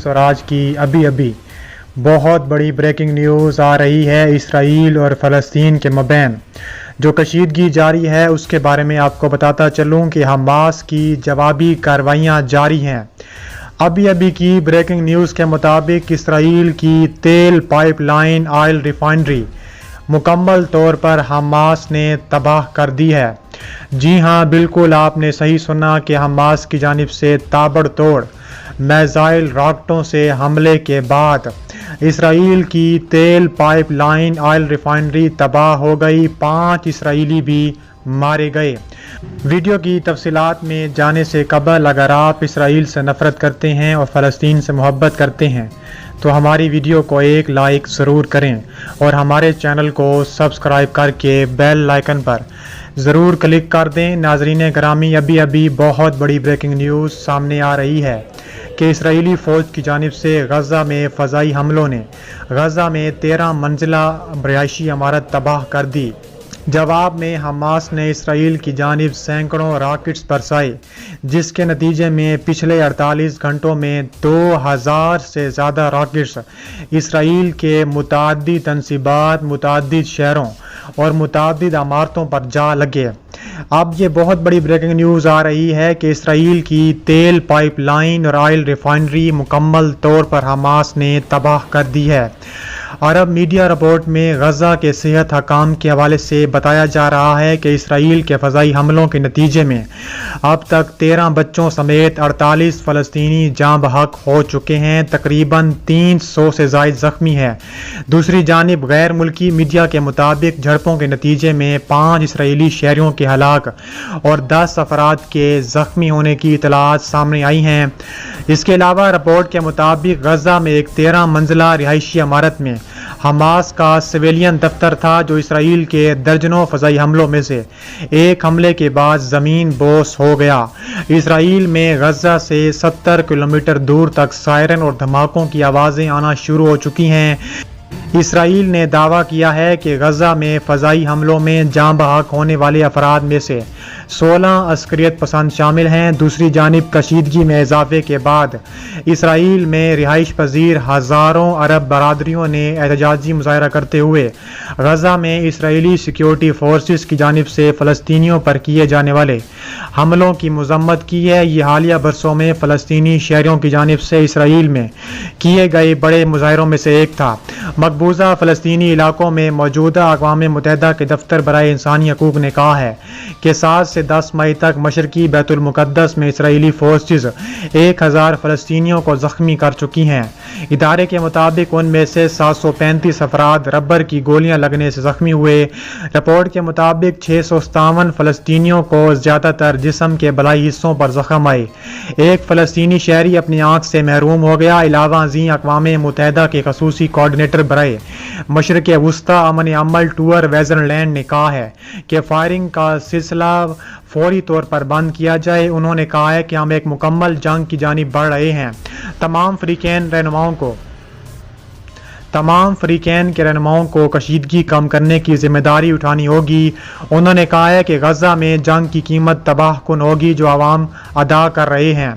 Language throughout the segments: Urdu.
نیوز اور آج کی ابھی بہت بڑی بریکنگ نیوز آ رہی ہے اسرائیل اور فلسطین کے مابین جو کشیدگی جاری ہے اس کے بارے میں آپ کو بتاتا چلوں کہ حماس کی جوابی کارروائیاں جاری ہیں۔ ابھی کی بریکنگ نیوز کے مطابق اسرائیل کی تیل پائپ لائن آئل ریفائنری مکمل طور پر حماس نے تباہ کر دی ہے۔ جی ہاں، بالکل آپ نے صحیح سنا کہ حماس کی جانب سے تابڑ توڑ میزائل راکٹوں سے حملے کے بعد اسرائیل کی تیل پائپ لائن آئل ریفائنری تباہ ہو گئی، 5 اسرائیلی بھی مارے گئے۔ ویڈیو کی تفصیلات میں جانے سے قبل اگر آپ اسرائیل سے نفرت کرتے ہیں اور فلسطین سے محبت کرتے ہیں تو ہماری ویڈیو کو ایک لائک ضرور کریں اور ہمارے چینل کو سبسکرائب کر کے بیل آئیکن پر ضرور کلک کر دیں۔ ناظرین گرامی، ابھی بہت بڑی بریکنگ نیوز سامنے آ رہی ہے کہ اسرائیلی فوج کی جانب سے غزہ میں فضائی حملوں نے غزہ میں 13 منزلہ رہائشی عمارت تباہ کر دی۔ جواب میں حماس نے اسرائیل کی جانب سینکڑوں راکٹس برسائے، جس کے نتیجے میں پچھلے 48 گھنٹوں میں 2000 سے زیادہ راکٹس اسرائیل کے متعدد تنصیبات، متعدد شہروں اور متعدد عمارتوں پر جا لگے۔ اب یہ بہت بڑی بریکنگ نیوز آ رہی ہے کہ اسرائیل کی تیل پائپ لائن اور آئل ریفائنری مکمل طور پر حماس نے تباہ کر دی ہے۔ عرب میڈیا رپورٹ میں غزہ کے صحت حکام کے حوالے سے بتایا جا رہا ہے کہ اسرائیل کے فضائی حملوں کے نتیجے میں اب تک 13 بچوں سمیت 48 فلسطینی جاں بحق ہو چکے ہیں، تقریباً 300 سے زائد زخمی ہیں۔ دوسری جانب غیر ملکی میڈیا کے مطابق جھڑپوں کے نتیجے میں 5 اسرائیلی شہریوں کے ہلاک اور 10 افراد کے زخمی ہونے کی اطلاعات سامنے آئی ہیں۔ اس کے علاوہ رپورٹ کے مطابق غزہ میں ایک 13 منزلہ رہائشی عمارت میں حماس کا سویلین دفتر تھا، جو اسرائیل کے درجنوں فضائی حملوں میں سے ایک حملے کے بعد زمین بوس ہو گیا۔ اسرائیل میں غزہ سے 70 کلومیٹر دور تک سائرن اور دھماکوں کی آوازیں آنا شروع ہو چکی ہیں۔ اسرائیل نے دعویٰ کیا ہے کہ غزہ میں فضائی حملوں میں جاں بحق ہونے والے افراد میں سے 16 عسکریت پسند شامل ہیں۔ دوسری جانب کشیدگی میں اضافے کے بعد اسرائیل میں رہائش پذیر ہزاروں عرب برادریوں نے احتجاجی مظاہرہ کرتے ہوئے غزہ میں اسرائیلی سیکیورٹی فورسز کی جانب سے فلسطینیوں پر کیے جانے والے حملوں کی مذمت کی ہے۔ یہ حالیہ برسوں میں فلسطینی شہریوں کی جانب سے اسرائیل میں کیے گئے بڑے مظاہروں میں سے ایک تھا۔ مقبوضہ فلسطینی علاقوں میں موجودہ اقوام متحدہ کے دفتر برائے انسانی حقوق نے کہا ہے کہ 7 سے 10 مئی تک مشرقی بیت المقدس میں اسرائیلی فورسز 1000 فلسطینیوں کو زخمی کر چکی ہیں۔ ادارے کے مطابق ان میں سے 735 افراد ربر کی گولیاں لگنے سے زخمی ہوئے۔ رپورٹ کے مطابق 657 فلسطینیوں کو زیادہ تر جسم کے بالائی حصوں پر زخم آئے۔ ایک فلسطینی شہری اپنی آنکھ سے محروم ہو گیا۔ علاوہ ازیں اقوام متحدہ کے خصوصی کوآرڈینیٹر برائے مشرق وسطی امن عمل ٹور ویزرلینڈ نے کہا ہے کہ فائرنگ کا سلسلہ فوری طور پر بند کیا جائے۔ انہوں نے کہا ہے کہ ہم ایک مکمل جنگ کی جانب بڑھ رہے ہیں۔ تمام فریقین کے رہنماؤں کو کشیدگی کم کرنے کی ذمہ داری اٹھانی ہوگی۔ انہوں نے کہا ہے کہ غزہ میں جنگ کی قیمت تباہ کن ہوگی جو عوام ادا کر رہے ہیں۔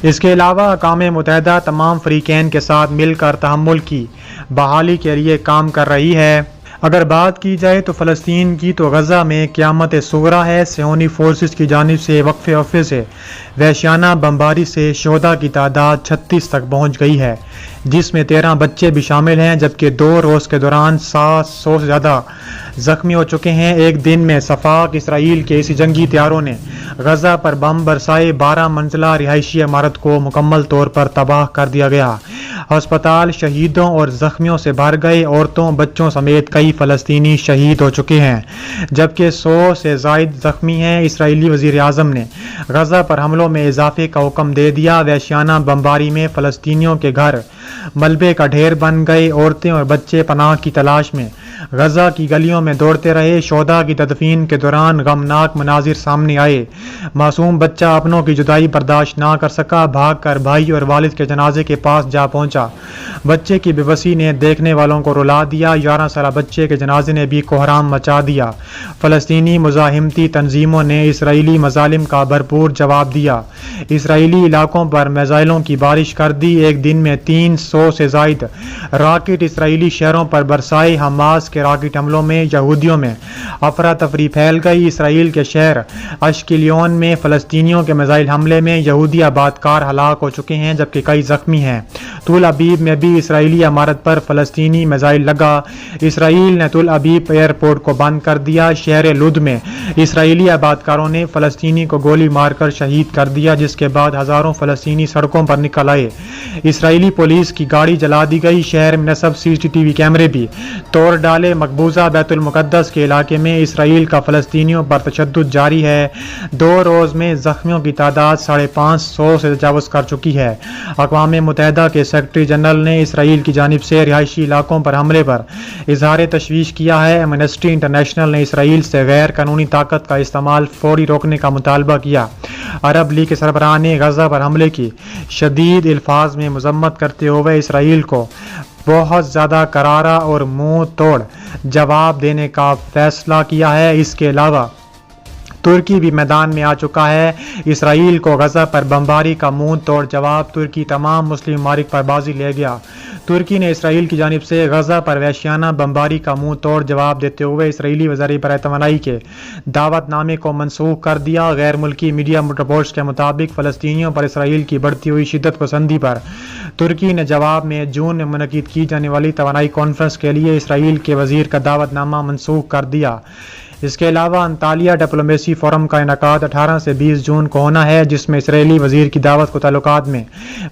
اس کے علاوہ اقوام متحدہ تمام فریقین کے ساتھ مل کر تحمل کی بحالی کے لیے کام کر رہی ہے۔ اگر بات کی جائے تو فلسطین کی تو غزہ میں قیامت صغریٰ ہے۔ صہیونی فورسز کی جانب سے وقفے سے وحشیانہ بمباری سے شہداء کی تعداد 36 تک پہنچ گئی ہے، جس میں 13 بچے بھی شامل ہیں، جبکہ 2 روز کے دوران 700 سے زیادہ زخمی ہو چکے ہیں۔ ایک دن میں صفاق اسرائیل کے اسی جنگی طیاروں نے غزہ پر بم برسائے، 12 منزلہ رہائشی عمارت کو مکمل طور پر تباہ کر دیا گیا۔ ہسپتال شہیدوں اور زخمیوں سے بھر گئے، عورتوں بچوں سمیت کئی فلسطینی شہید ہو چکے ہیں، جبکہ 100 سے زائد زخمی ہیں۔ اسرائیلی وزیر اعظم نے غزہ پر حملوں میں اضافے کا حکم دے دیا۔ وحشیانہ بمباری میں فلسطینیوں کے گھر ملبے کا ڈھیر بن گئے، عورتیں اور بچے پناہ کی تلاش میں غزہ کی گلیوں میں دوڑتے رہے۔ شہداء کی تدفین کے دوران غمناک مناظر سامنے آئے۔ معصوم بچہ اپنوں کی جدائی برداشت نہ کر سکا، بھاگ کر بھائی اور والد کے جنازے کے پاس جا پہنچا۔ بچے کی بے بسی نے دیکھنے والوں کو رلا دیا۔ 11 سالہ بچے کے جنازے نے بھی کوہرام مچا دیا۔ فلسطینی مزاحمتی تنظیموں نے اسرائیلی مظالم کا بھرپور جواب دیا۔ اسرائیلی علاقوں پر میزائلوں کی بارش کر دی۔ ایک دن میں 300 سے زائد راکٹ اسرائیلی شہروں پر برسائے۔ حماس کے راکٹ حملوں میں یہودیوں میں افراتفری پھیل گئی۔ اسرائیل کے شہر اشکیلون میں فلسطینیوں کے میزائل حملے میں یہودی آبادکار ہلاک ہو چکے ہیں جبکہ کئی زخمی ہیں۔ تل ابیب میں بھی اسرائیلی عمارت پر فلسطینی میزائل لگا۔ اسرائیل نے تل ابیب ایئرپورٹ کو بند کر دیا۔ شہر لد میں اسرائیلی آبادکاروں نے فلسطینی کو گولی مار کر شہید کر دیا، جس کے بعد ہزاروں فلسطینی سڑکوں پر نکل آئے۔ اسرائیلی پولیس کی گاڑی جلا دی گئی۔ شہر میں نصب CCTV کیمرے بھی توڑ ڈالے۔ مقبوضہ بیت المقدس کے علاقے میں اسرائیل کا فلسطینیوں پر تشدد جاری ہے۔ 2 روز میں زخمیوں کی تعداد 550 سے تجاوز کر چکی ہے۔ اقوام متحدہ کے سیکرٹری جنرل نے اسرائیل کی جانب سے رہائشی علاقوں پر حملے پر اظہار تشویش کیا ہے۔ ایمنسٹی انٹرنیشنل نے اسرائیل سے غیر قانونی طاقت کا استعمال فوری روکنے کا مطالبہ کیا۔ عرب لیگ کے سربراہ نے غزہ پر حملے کی شدید الفاظ میں مذمت کرتے ہوئے اسرائیل کو بہت زیادہ کرارا اور منہ توڑ جواب دینے کا فیصلہ کیا ہے۔ اس کے علاوہ ترکی بھی میدان میں آ چکا ہے۔ اسرائیل کو غزہ پر بمباری کا منہ توڑ جواب۔ ترکی تمام مسلم ممالک پر بازی لے گیا۔ ترکی نے اسرائیل کی جانب سے غزہ پر وحشیانہ بمباری کا منہ توڑ جواب دیتے ہوئے اسرائیلی وزیر برائے توانائی کے دعوت نامے کو منسوخ کر دیا۔ غیر ملکی میڈیا رپورٹس کے مطابق فلسطینیوں پر اسرائیل کی بڑھتی ہوئی شدت پسندی پر ترکی نے جواب میں جون میں منعقد کی جانے والی توانائی کانفرنس کے لیے اسرائیل کے وزیر کا دعوت نامہ منسوخ کر دیا۔ اس کے علاوہ انطالیہ ڈپلومیسی فورم کا انعقاد 18 سے 20 جون کو ہونا ہے، جس میں اسرائیلی وزیر کی دعوت کو تعلقات میں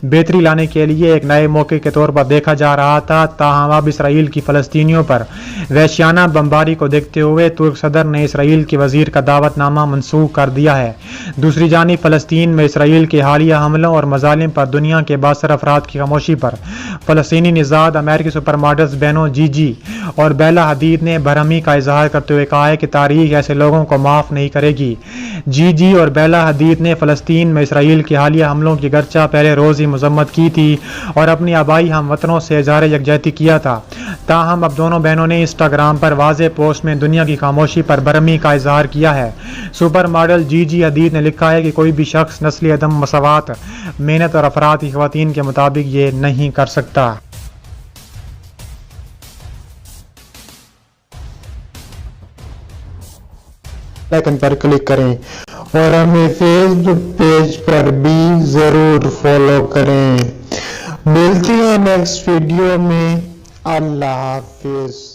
بہتری لانے کے لیے ایک نئے موقع کے طور پر دیکھا جا رہا تھا۔ تاہم اب اسرائیل کی فلسطینیوں پر وحشیانہ بمباری کو دیکھتے ہوئے ترک صدر نے اسرائیل کے وزیر کا دعوت نامہ منسوخ کر دیا ہے۔ دوسری جانب فلسطین میں اسرائیل کے حالیہ حملوں اور مظالم پر دنیا کے بااثر افراد کی خاموشی پر فلسطینی نژاد امریکی سپر ماڈلز بہنوں جی اور بیلا حدید نے برہمی کا اظہار کرتے ہوئے کہا ہے کہ تاریخ ایسے لوگوں کو معاف نہیں کرے گی۔ جی اور بیلا حدید نے فلسطین میں اسرائیل کے حالیہ حملوں کی گرچہ پہلے روز ہی مذمت کی تھی اور اپنی آبائی ہم وطنوں سے اظہار یکجہتی کیا تھا، تاہم اب دونوں بہنوں نے انسٹاگرام پر واضح پوسٹ میں دنیا کی خاموشی پر برہمی کا اظہار کیا ہے۔ سپر ماڈل جی حدید نے لکھا ہے کہ کوئی بھی شخص نسلی عدم مساوات، محنت اور افراد کی خواتین کے مطابق یہ نہیں کر سکتا۔ آئکن پر کلک کریں اور ہمیں فیس بک پیج پر بھی ضرور فالو کریں۔ ملتے ہیں نیکسٹ ویڈیو میں۔ اللہ حافظ۔